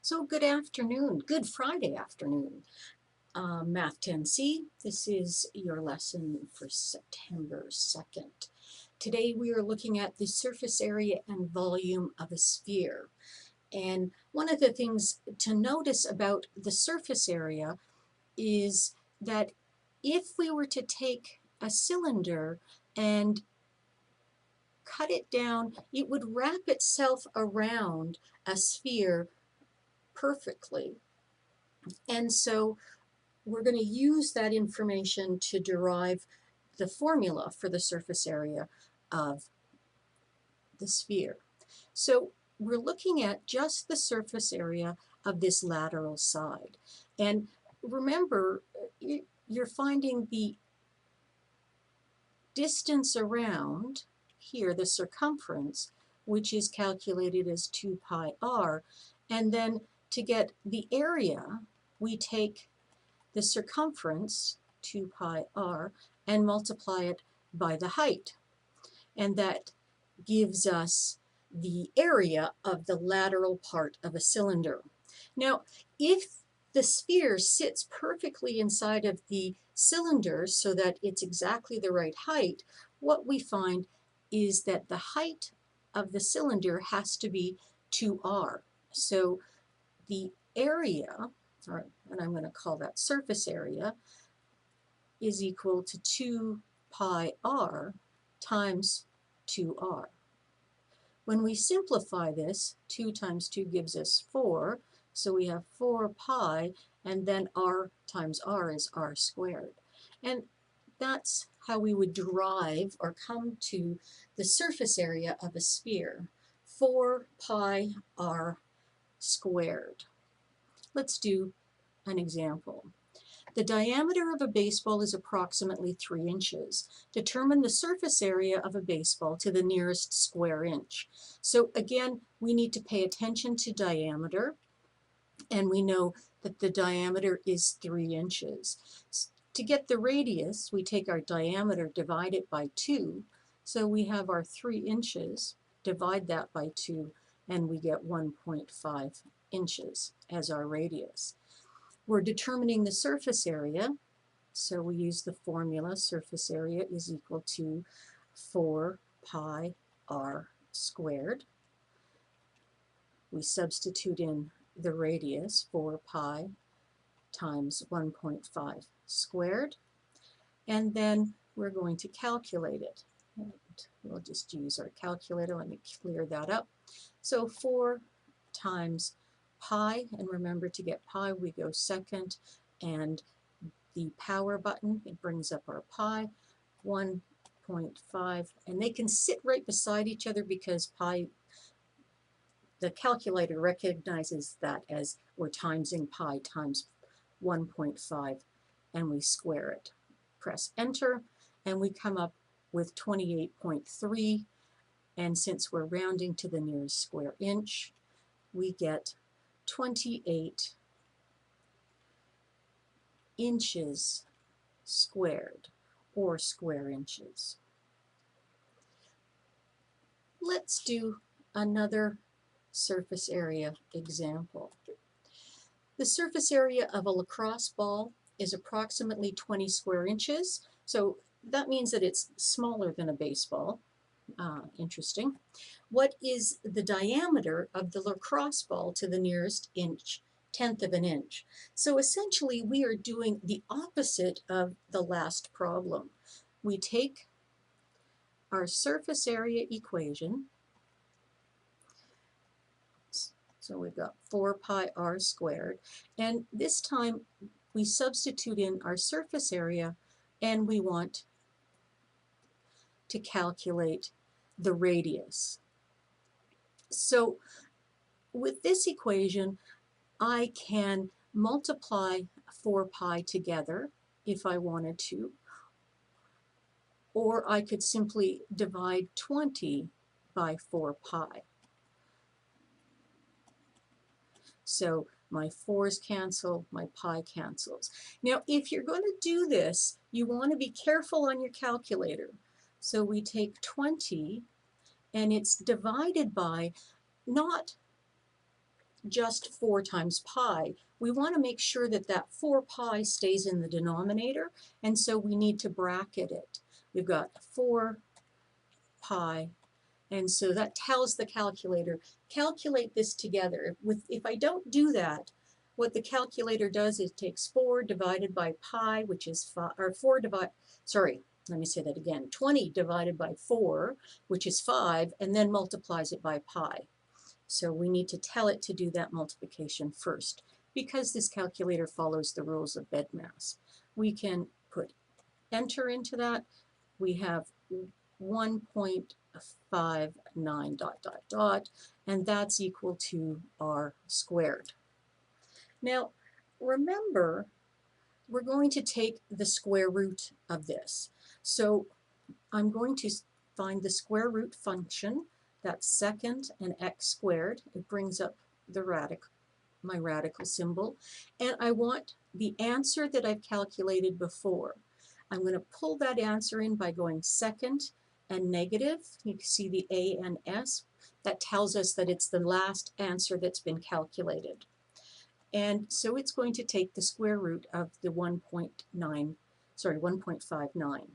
So good afternoon, good Friday afternoon. Math 10C, this is your lesson for September 2nd. Today we are looking at the surface area and volume of a sphere. And one of the things to notice about the surface area is that if we were to take a cylinder and cut it down, it would wrap itself around a sphere perfectly. And so we're going to use that information to derive the formula for the surface area of the sphere. So we're looking at just the surface area of this lateral side. And remember, you're finding the distance around here, the circumference, which is calculated as 2 pi r. And then to get the area, we take the circumference, 2 pi r, and multiply it by the height. And that gives us the area of the lateral part of a cylinder. Now, if the sphere sits perfectly inside of the cylinder so that it's exactly the right height, what we find is that the height of the cylinder has to be 2r. So the area, and I'm going to call that surface area, is equal to 2 pi r times 2r. When we simplify this, 2 times 2 gives us 4, so we have 4 pi, and then r times r is r squared. And that's how we would derive or come to the surface area of a sphere, 4 pi r squared. Let's do an example. The diameter of a baseball is approximately 3 inches. Determine the surface area of a baseball to the nearest square inch. So again, we need to pay attention to diameter, and we know that the diameter is 3 inches. To get the radius, we take our diameter, divide it by 2, so we have our 3 inches, divide that by 2, and we get 1.5 inches as our radius. We're determining the surface area, so we use the formula surface area is equal to 4 pi r squared. We substitute in the radius, 4 pi times 1.5 squared, and then we're going to calculate it. And we'll just use our calculator. Let me clear that up. So 4 times pi, and remember to get pi, we go second, and the power button, it brings up our pi, 1.5, and they can sit right beside each other because pi, the calculator recognizes that as we're timesing pi times 1.5, and we square it. Press enter, and we come up with 28.3, and since we're rounding to the nearest square inch, we get 28 inches squared, or square inches. Let's do another surface area example. The surface area of a lacrosse ball is approximately 20 square inches, so that means that it's smaller than a baseball. Interesting. What is the diameter of the lacrosse ball to the nearest inch? 1/10 of an inch. So essentially we are doing the opposite of the last problem. We take our surface area equation, so we've got 4 pi r squared, and this time we substitute in our surface area and we want to calculate the radius. So with this equation, I can multiply 4 pi together if I wanted to, or I could simply divide 20 by 4 pi. So my 4's cancel, my pi cancels. Now, if you're going to do this, you want to be careful on your calculator. So we take 20, and it's divided by not just 4 times pi. We want to make sure that that 4 pi stays in the denominator, and so we need to bracket it. We've got 4 pi, and so that tells the calculator, calculate this together. If I don't do that, what the calculator does is takes 4 divided by pi, which is 5, or 20 divided by 4, which is 5, and then multiplies it by pi. So we need to tell it to do that multiplication first, because this calculator follows the rules of BEDMAS. We can put enter into that. We have 1.59 ... and that's equal to r squared. Now, remember, we're going to take the square root of this. So I'm going to find the square root function. That's second and x squared. It brings up the my radical symbol. And I want the answer that I've calculated before. I'm going to pull that answer in by going second and negative. You can see the A and S. That tells us that it's the last answer that's been calculated. And so it's going to take the square root of the 1.59.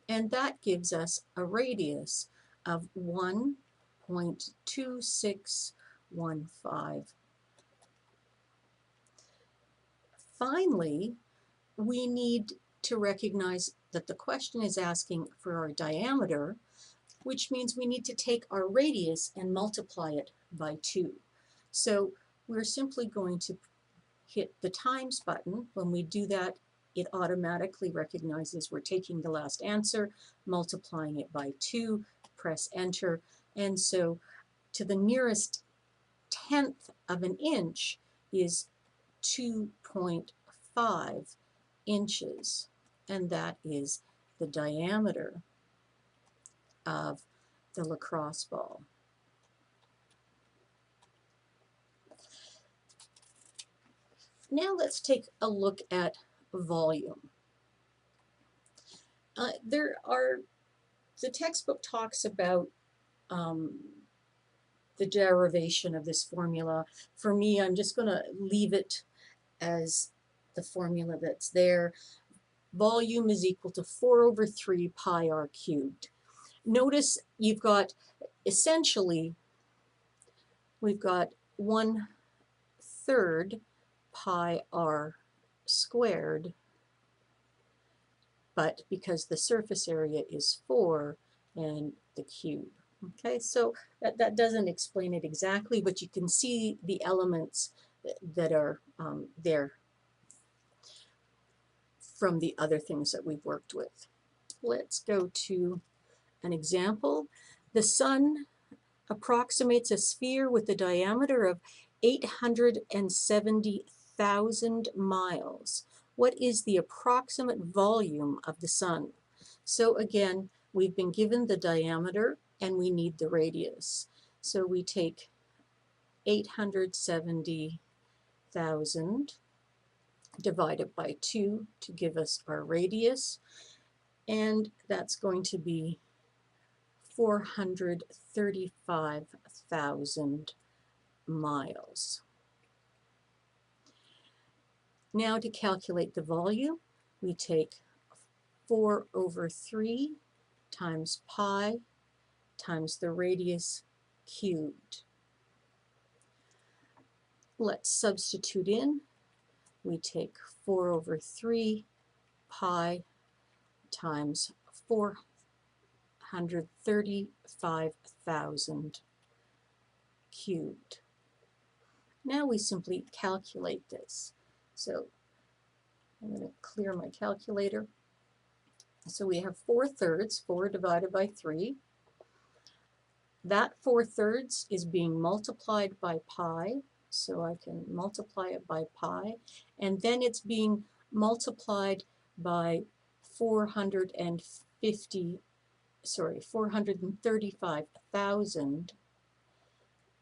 And that gives us a radius of 1.2615. Finally, we need to recognize that the question is asking for our diameter, which means we need to take our radius and multiply it by 2. So we're simply going to hit the times button. When we do that, it automatically recognizes we're taking the last answer, multiplying it by 2, press enter, and so to the nearest tenth of an inch is 2.5 inches, and that is the diameter of the lacrosse ball. Now let's take a look at volume. The textbook talks about the derivation of this formula. For me, I'm just going to leave it as the formula that's there. Volume is equal to 4/3 pi r cubed. Notice you've got, essentially, we've got 1/3 pi r squared, but because the surface area is 4 and the cube. Okay, so that doesn't explain it exactly, but you can see the elements that are there from the other things that we've worked with. Let's go to an example. The sun approximates a sphere with a diameter of 870,000 miles. What is the approximate volume of the sun? So again, we've been given the diameter and we need the radius. So we take 870,000 divided by 2 to give us our radius, and that's going to be 435,000 miles. Now to calculate the volume, we take 4/3 times pi times the radius cubed. Let's substitute in. We take 4/3 pi times 435,000 cubed. Now we simply calculate this. So I'm going to clear my calculator. So we have 4/3, 4 divided by 3. That 4/3 is being multiplied by pi, so I can multiply it by pi, and then it's being multiplied by 435,000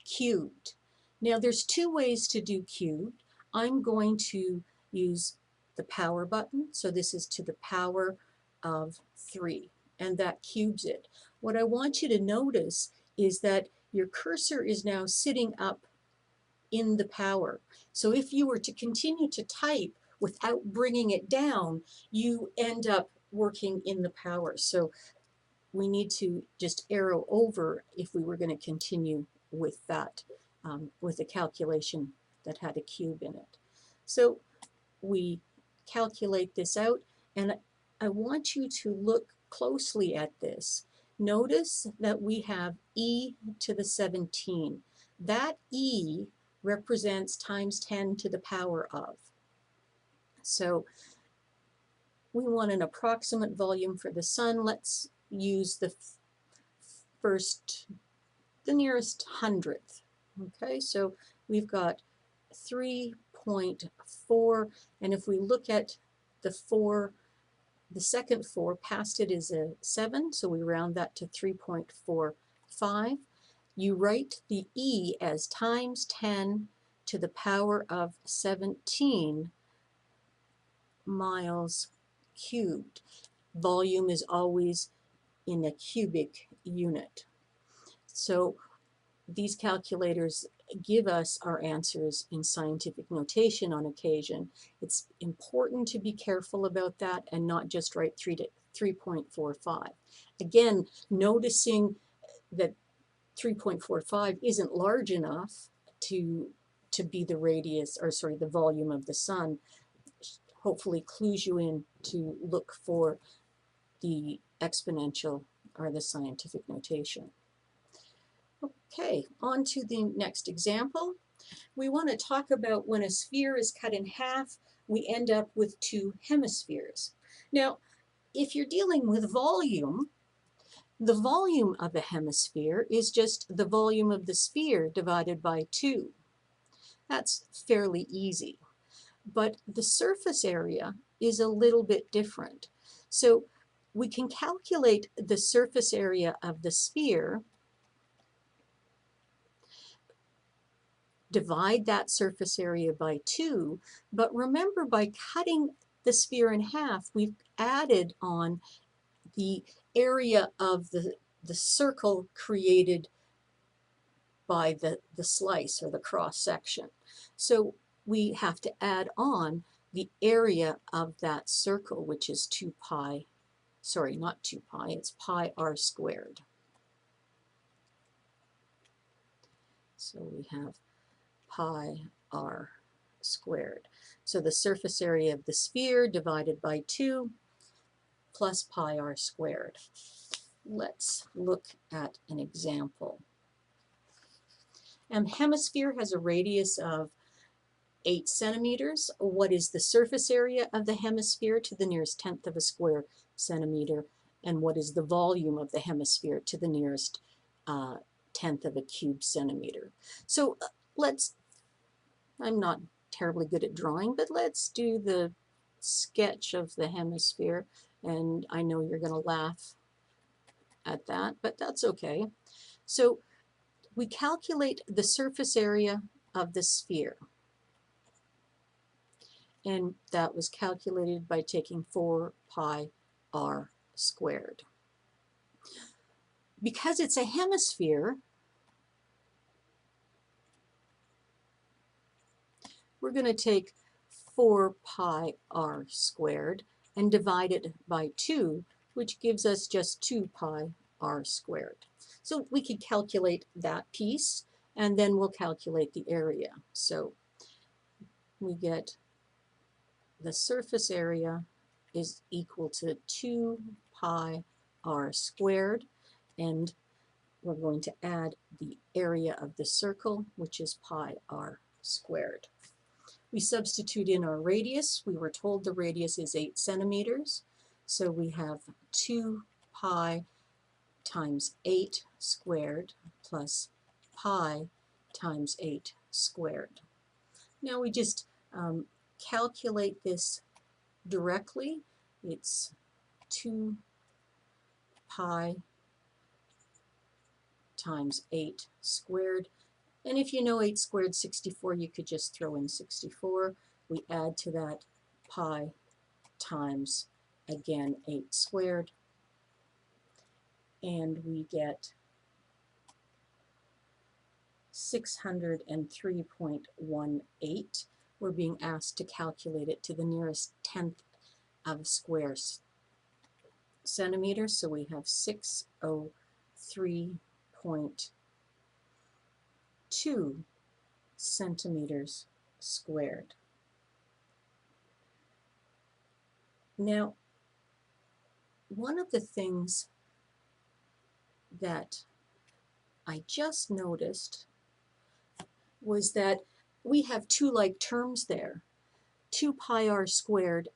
cubed. Now there's 2 ways to do cubed. I'm going to use the power button, so this is to the power of 3, and that cubes it. What I want you to notice is that your cursor is now sitting up in the power. So if you were to continue to type without bringing it down, you end up working in the power. So we need to just arrow over if we were going to continue with that, with a calculation that had a cube in it. So we calculate this out, and I want you to look closely at this. Notice that we have e to the 17. That e represents times 10 to the power of. So we want an approximate volume for the sun. Let's use the nearest hundredth. Okay, so we've got 3.4, and if we look at the second 4, past it is a 7, so we round that to 3.45. You write the e as times 10 to the power of 17 miles cubed. Volume is always in a cubic unit. So these calculators give us our answers in scientific notation on occasion. It's important to be careful about that and not just write 3.45. Again, noticing that 3.45 isn't large enough to be the radius, or sorry, the volume of the sun, hopefully clues you in to look for the exponential or the scientific notation. Okay, on to the next example. We want to talk about when a sphere is cut in half, we end up with 2 hemispheres. Now, if you're dealing with volume, the volume of a hemisphere is just the volume of the sphere divided by 2. That's fairly easy. But the surface area is a little bit different. So we can calculate the surface area of the sphere, divide that surface area by 2, but remember, by cutting the sphere in half, we've added on the area of the circle created by the slice or the cross section. So we have to add on the area of that circle, which is 2 pi, sorry, not 2 pi, it's pi r squared. So we have pi r squared. So the surface area of the sphere divided by 2 plus pi r squared. Let's look at an example. A hemisphere has a radius of 8 centimeters. What is the surface area of the hemisphere to the nearest tenth of a square centimeter? And what is the volume of the hemisphere to the nearest tenth of a cube centimeter? So I'm not terribly good at drawing, but let's do the sketch of the hemisphere. And I know you're going to laugh at that, but that's okay. So we calculate the surface area of the sphere. And that was calculated by taking 4 pi r squared. Because it's a hemisphere, we're going to take 4 pi r squared and divide it by 2, which gives us just 2 pi r squared. So we could calculate that piece, and then we'll calculate the area. So we get the surface area is equal to 2 pi r squared, and we're going to add the area of the circle, which is pi r squared. We substitute in our radius. We were told the radius is 8 centimeters, so we have 2 pi times 8 squared plus pi times 8 squared. Now we just calculate this directly. It's 2 pi times 8 squared. And if you know 8 squared 64, you could just throw in 64. We add to that pi times, again, 8 squared. And we get 603.18. We're being asked to calculate it to the nearest tenth of a square centimeter, so we have 603.2 centimeters squared. Now, one of the things that I just noticed was that we have two like terms there, 2 pi r squared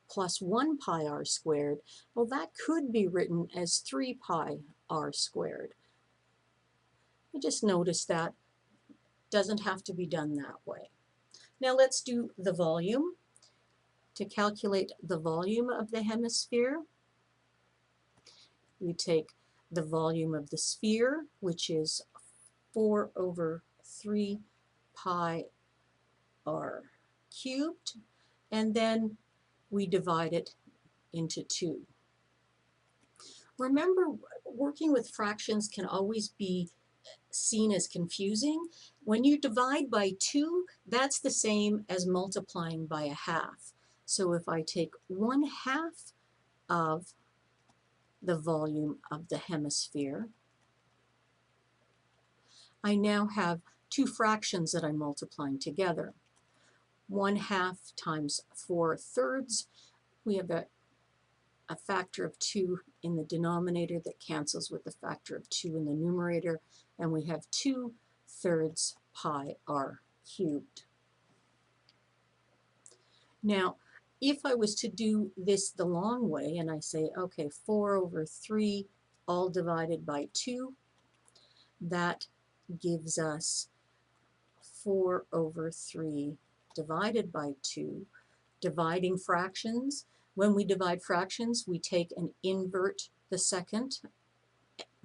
plus 1 pi r squared. Well, that could be written as 3 pi r squared. I just noticed that doesn't have to be done that way. Now let's do the volume. To calculate the volume of the hemisphere, we take the volume of the sphere, which is 4 over 3 pi r cubed, and then we divide it into 2. Remember, working with fractions can always be seen as confusing. When you divide by 2, that's the same as multiplying by a half. So if I take 1/2 of the volume of the hemisphere, I now have two fractions that I'm multiplying together. 1/2 times 4/3. We have a factor of 2 in the denominator that cancels with the factor of 2 in the numerator, and we have 2/3 pi r cubed. Now, if I was to do this the long way, and I say, okay, 4 over 3 all divided by 2, that gives us 4 over 3 divided by 2. Dividing fractions, when we divide fractions, we take and invert the second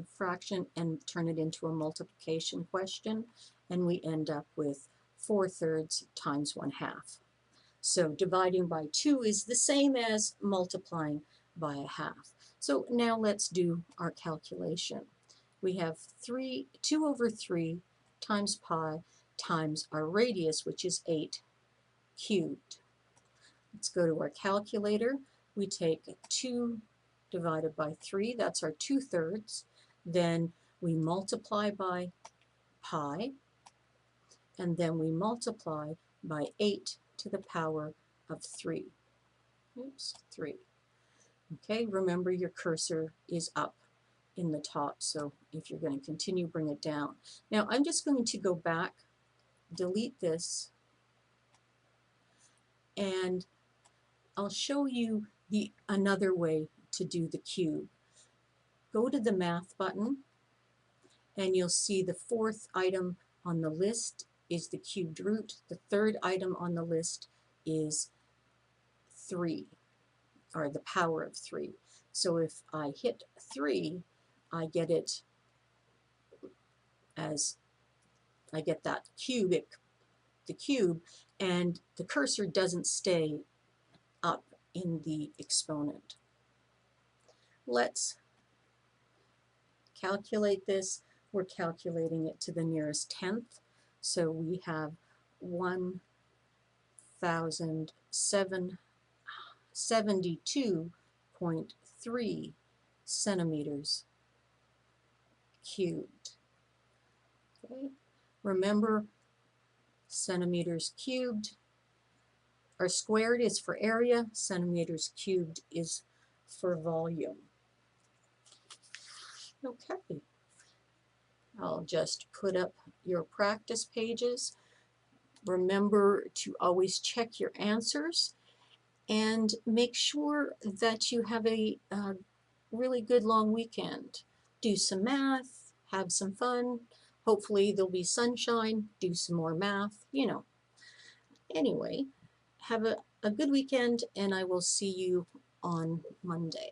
fraction and turn it into a multiplication question, and we end up with 4/3 times 1/2. So dividing by 2 is the same as multiplying by a half. So now let's do our calculation. We have 2 over 3 times pi times our radius, which is 8 cubed. Let's go to our calculator. We take 2 divided by 3, that's our 2/3. Then we multiply by pi, and then we multiply by 8 to the power of 3. Oops, 3. Okay, remember your cursor is up in the top, so if you're going to continue, bring it down. Now I'm just going to go back, delete this, and I'll show you another way to do the cube. Go to the math button, and you'll see the fourth item on the list is the cubed root. The third item on the list is 3, or the power of 3. So if I hit 3, I get it as, I get that the cube, and the cursor doesn't stay up in the exponent. Let's calculate this. We're calculating it to the nearest tenth. So we have 1,072.3 centimeters cubed. Okay. Remember, centimeters cubed or squared is for area, centimeters cubed is for volume. Okay, I'll just put up your practice pages. Remember to always check your answers and make sure that you have a really good long weekend. Do some math, have some fun. Hopefully there'll be sunshine, do some more math, you know. Anyway, have a good weekend, and I will see you on Monday.